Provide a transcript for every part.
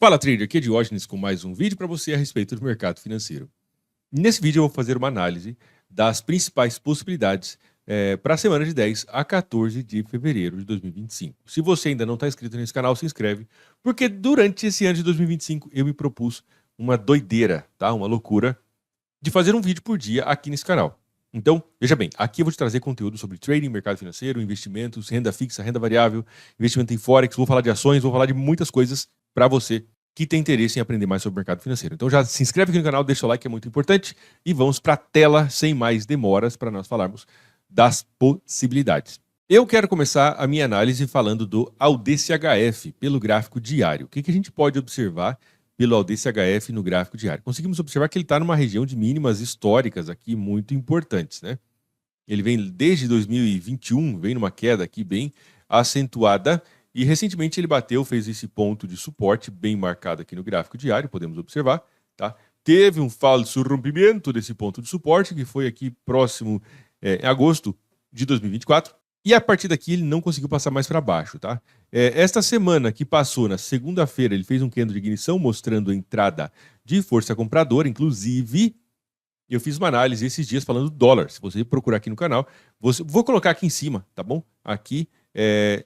Fala trader, aqui é Diógenes com mais um vídeo para você a respeito do mercado financeiro. Nesse vídeo eu vou fazer uma análise das principais possibilidades para a semana de 10 a 14 de fevereiro de 2025. Se você ainda não está inscrito nesse canal, se inscreve, porque durante esse ano de 2025 eu me propus uma doideira, tá? Uma loucura de fazer um vídeo por dia aqui nesse canal. Então, veja bem, aqui eu vou te trazer conteúdo sobre trading, mercado financeiro, investimentos, renda fixa, renda variável, investimento em Forex, vou falar de ações, vou falar de muitas coisas para você que tem interesse em aprender mais sobre o mercado financeiro. Então já se inscreve aqui no canal, deixa o like, é muito importante, e vamos para a tela sem mais demoras para nós falarmos das possibilidades. Eu quero começar a minha análise falando do AUDCHF pelo gráfico diário. O que a gente pode observar pelo AUDCHF no gráfico diário? Conseguimos observar que ele está numa região de mínimas históricas aqui muito importantes, né? Ele vem desde 2021, vem numa queda aqui bem acentuada, e recentemente ele bateu, fez esse ponto de suporte bem marcado aqui no gráfico diário, podemos observar, tá? Teve um falso rompimento desse ponto de suporte, que foi aqui próximo em agosto de 2024, e a partir daqui ele não conseguiu passar mais para baixo, tá? Esta semana que passou, na segunda-feira, ele fez um candle de ignição mostrando a entrada de força compradora, inclusive eu fiz uma análise esses dias falando do dólar. Se você procurar aqui no canal, vou colocar aqui em cima, tá bom? Aqui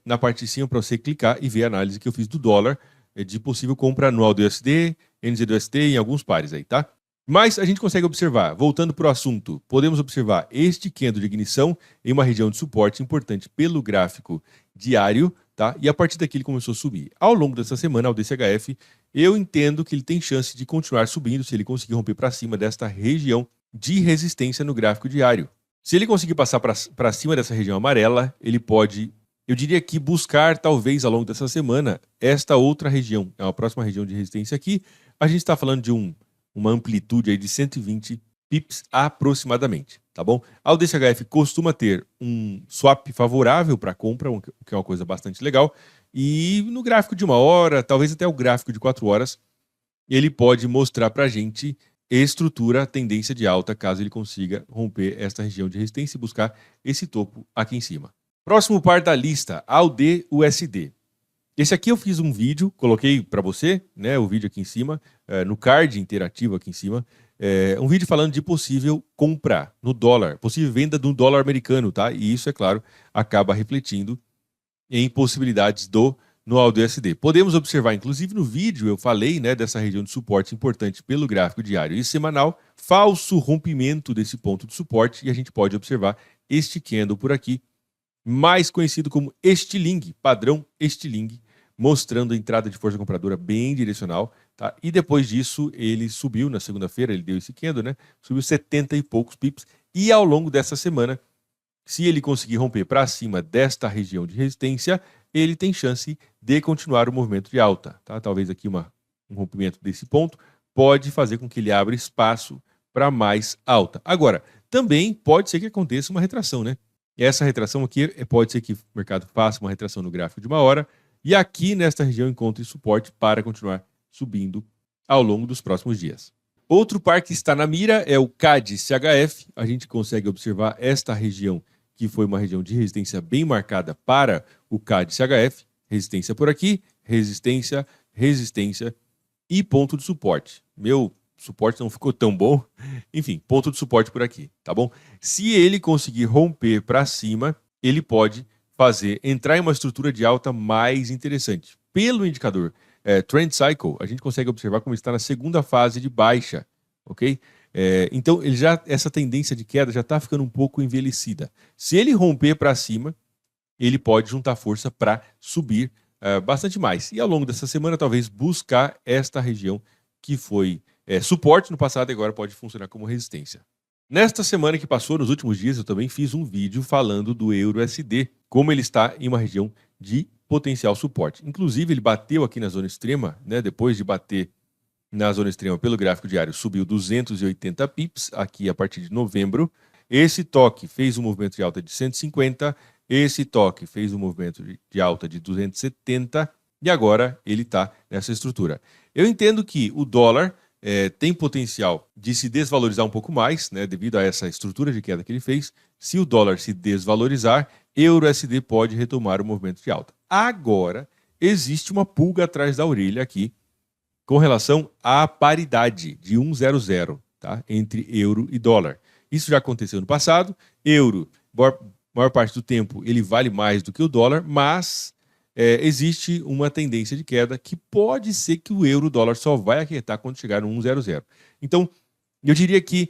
na parte de cima para você clicar e ver a análise que eu fiz do dólar de possível compra anual do USD, NZUSD em alguns pares aí, tá? Mas a gente consegue observar, voltando para o assunto, podemos observar este candle de ignição em uma região de suporte importante pelo gráfico diário, tá? E a partir daqui ele começou a subir. Ao longo dessa semana, o DCHF, eu entendo que ele tem chance de continuar subindo se ele conseguir romper para cima desta região de resistência no gráfico diário. Se ele conseguir passar para cima dessa região amarela, ele pode, eu diria que buscar talvez ao longo dessa semana esta outra região, é uma próxima região de resistência aqui. A gente está falando de uma amplitude aí de 120 pips aproximadamente, tá bom? A UDCHF costuma ter um swap favorável para compra, o que é uma coisa bastante legal, e no gráfico de 1 hora, talvez até o gráfico de 4 horas, ele pode mostrar para a gente estrutura, tendência de alta, caso ele consiga romper esta região de resistência e buscar esse topo aqui em cima. Próximo par da lista, AUD-USD. Esse aqui eu fiz um vídeo, coloquei para você, né, o vídeo aqui em cima, no card interativo aqui em cima, um vídeo falando de possível compra no dólar, possível venda do dólar americano, tá? E isso, é claro, acaba refletindo em possibilidades no AUD-USD. Podemos observar, inclusive no vídeo eu falei, né, dessa região de suporte importante pelo gráfico diário e semanal, falso rompimento desse ponto de suporte, e a gente pode observar este candle por aqui, mais conhecido como estilingue, padrão estilingue, mostrando a entrada de força compradora bem direcional, tá? E depois disso ele subiu na segunda-feira, ele deu esse candle, né? Subiu 70 e poucos pips, e ao longo dessa semana, se ele conseguir romper para cima desta região de resistência, ele tem chance de continuar o movimento de alta, tá? Talvez aqui um rompimento desse ponto pode fazer com que ele abra espaço para mais alta. Agora, também pode ser que aconteça uma retração, né? E essa retração aqui pode ser que o mercado faça uma retração no gráfico de 1 hora e aqui nesta região encontre suporte para continuar subindo ao longo dos próximos dias. Outro par que está na mira é o CAD-CHF. A gente consegue observar esta região que foi uma região de resistência bem marcada para o CAD-CHF. Resistência por aqui, resistência, resistência e ponto de suporte. Meu suporte não ficou tão bom, enfim, ponto de suporte por aqui, tá bom? Se ele conseguir romper para cima, ele pode entrar em uma estrutura de alta mais interessante. Pelo indicador Trend Cycle, a gente consegue observar como está na segunda fase de baixa, ok? Então, essa tendência de queda já está ficando um pouco envelhecida. Se ele romper para cima, ele pode juntar força para subir bastante mais. E ao longo dessa semana, talvez buscar esta região que foi suporte no passado e agora pode funcionar como resistência. Nesta semana que passou, nos últimos dias, eu também fiz um vídeo falando do EURUSD, como ele está em uma região de potencial suporte. Inclusive, ele bateu aqui na zona extrema, né? Depois de bater na zona extrema pelo gráfico diário, subiu 280 pips aqui a partir de novembro. Esse toque fez um movimento de alta de 150, esse toque fez um movimento de alta de 270 e agora ele está nessa estrutura. Eu entendo que o dólar tem potencial de se desvalorizar um pouco mais, né, devido a essa estrutura de queda que ele fez. Se o dólar se desvalorizar, EURUSD pode retomar o movimento de alta. Agora, existe uma pulga atrás da orelha aqui, com relação à paridade de 1,00, tá? Entre euro e dólar. Isso já aconteceu no passado. Euro, maior parte do tempo, ele vale mais do que o dólar, mas existe uma tendência de queda que pode ser que o euro-dólar só vai aquietar quando chegar no 1,00. Então, eu diria que,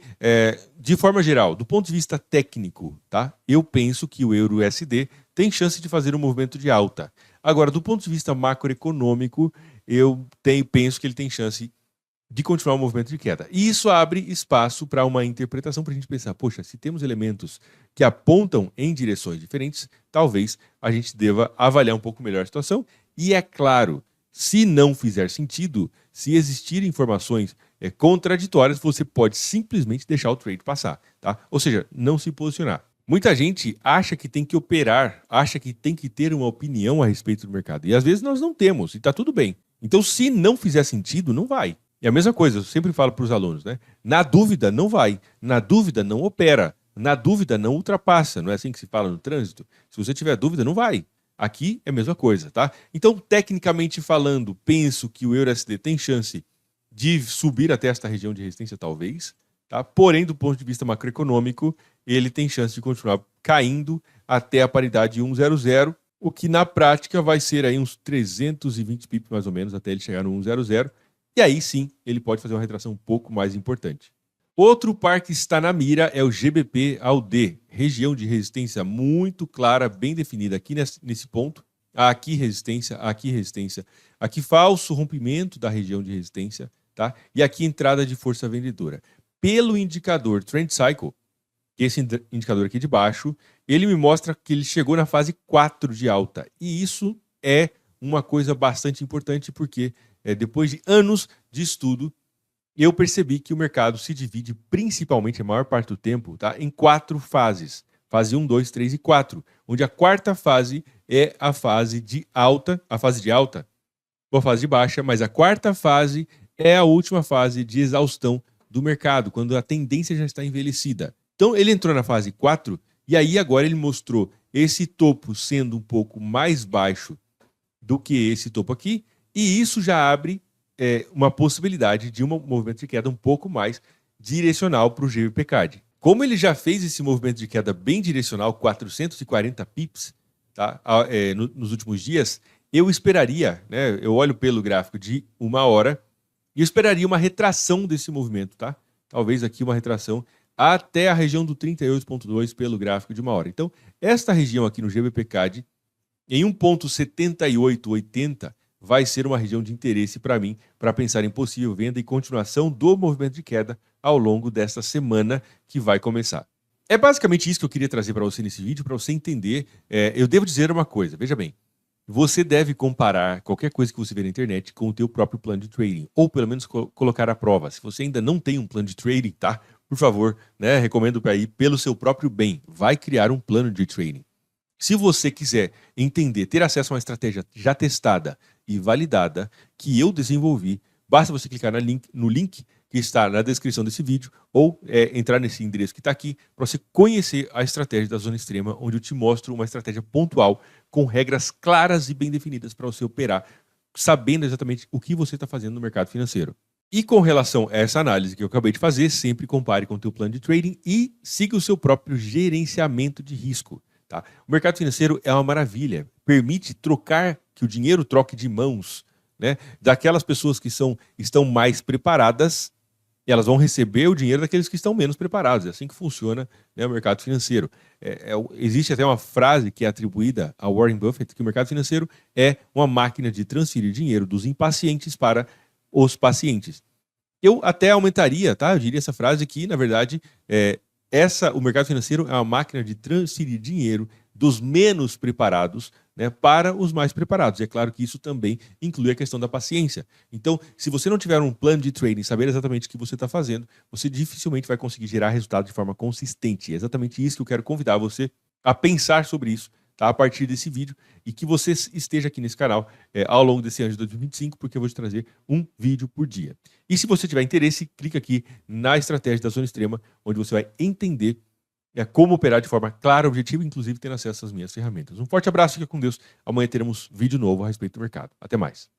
de forma geral, do ponto de vista técnico, tá? Eu penso que o euro-USD tem chance de fazer um movimento de alta. Agora, do ponto de vista macroeconômico, eu penso que ele tem chance de continuar o movimento de queda. E isso abre espaço para uma interpretação para a gente pensar, poxa, se temos elementos que apontam em direções diferentes, talvez a gente deva avaliar um pouco melhor a situação. E é claro, se não fizer sentido, se existirem informações contraditórias, você pode simplesmente deixar o trade passar, tá? Ou seja, não se posicionar. Muita gente acha que tem que operar, acha que tem que ter uma opinião a respeito do mercado. E às vezes nós não temos, e está tudo bem. Então, se não fizer sentido, não vai. E a mesma coisa, eu sempre falo para os alunos, né? Na dúvida, não vai. Na dúvida, não opera. Na dúvida, não ultrapassa. Não é assim que se fala no trânsito? Se você tiver dúvida, não vai. Aqui é a mesma coisa, tá? Então, tecnicamente falando, penso que o EURUSD tem chance de subir até esta região de resistência, talvez, tá? Porém, do ponto de vista macroeconômico, ele tem chance de continuar caindo até a paridade 1,00, o que na prática vai ser aí uns 320 pips mais ou menos, até ele chegar no 1,00. E aí sim, ele pode fazer uma retração um pouco mais importante. Outro par que está na mira é o GBP/USD, região de resistência muito clara, bem definida aqui nesse ponto. Aqui resistência, aqui falso rompimento da região de resistência, tá? E aqui entrada de força vendedora. Pelo indicador Trend Cycle, que esse indicador aqui de baixo, ele me mostra que ele chegou na fase 4 de alta. E isso é uma coisa bastante importante porque depois de anos de estudo, eu percebi que o mercado se divide principalmente, a maior parte do tempo, tá, em 4 fases. Fase 1, 2, 3 e 4. Onde a quarta fase é a fase de alta, ou a fase de baixa, mas a quarta fase é a última fase de exaustão do mercado, quando a tendência já está envelhecida. Então ele entrou na fase 4 e aí agora ele mostrou esse topo sendo um pouco mais baixo do que esse topo aqui, e isso já abre uma possibilidade de um movimento de queda um pouco mais direcional para o GBP/CAD. Como ele já fez esse movimento de queda bem direcional, 440 pips, tá, nos últimos dias, eu esperaria, né, eu olho pelo gráfico de 1 hora, e eu esperaria uma retração desse movimento, tá? Talvez aqui uma retração até a região do 38,2 pelo gráfico de 1 hora. Então, esta região aqui no GBP/CAD, em 1,7880, vai ser uma região de interesse para mim, para pensar em possível venda e continuação do movimento de queda ao longo desta semana que vai começar. É basicamente isso que eu queria trazer para você nesse vídeo, para você entender. Eu devo dizer uma coisa, veja bem, você deve comparar qualquer coisa que você vê na internet com o teu próprio plano de trading, ou pelo menos colocar à prova. Se você ainda não tem um plano de trading, tá? Por favor, né, recomendo para ir pelo seu próprio bem, vai criar um plano de trading. Se você quiser entender, ter acesso a uma estratégia já testada e validada que eu desenvolvi, basta você clicar no link que está na descrição desse vídeo ou entrar nesse endereço que está aqui para você conhecer a estratégia da zona extrema, onde eu te mostro uma estratégia pontual com regras claras e bem definidas para você operar, sabendo exatamente o que você está fazendo no mercado financeiro. E com relação a essa análise que eu acabei de fazer, sempre compare com o teu plano de trading e siga o seu próprio gerenciamento de risco. Tá? O mercado financeiro é uma maravilha, permite que o dinheiro troque de mãos, né? Daquelas pessoas que estão mais preparadas, elas vão receber o dinheiro daqueles que estão menos preparados. É assim que funciona, né, o mercado financeiro. Existe até uma frase que é atribuída a Warren Buffett, que o mercado financeiro é uma máquina de transferir dinheiro dos impacientes para os pacientes. Eu até aumentaria, tá? Eu diria essa frase que, na verdade, o mercado financeiro é uma máquina de transferir dinheiro dos menos preparados, né, para os mais preparados. E é claro que isso também inclui a questão da paciência. Então, se você não tiver um plano de trading, saber exatamente o que você está fazendo, você dificilmente vai conseguir gerar resultado de forma consistente. É exatamente isso que eu quero convidar você a pensar sobre isso, tá, a partir desse vídeo, e que você esteja aqui nesse canal ao longo desse ano de 2025, porque eu vou te trazer um vídeo por dia. E se você tiver interesse, clica aqui na estratégia da zona extrema, onde você vai entender como operar de forma clara, objetiva, inclusive tendo acesso às minhas ferramentas. Um forte abraço, fica com Deus. Amanhã teremos vídeo novo a respeito do mercado. Até mais.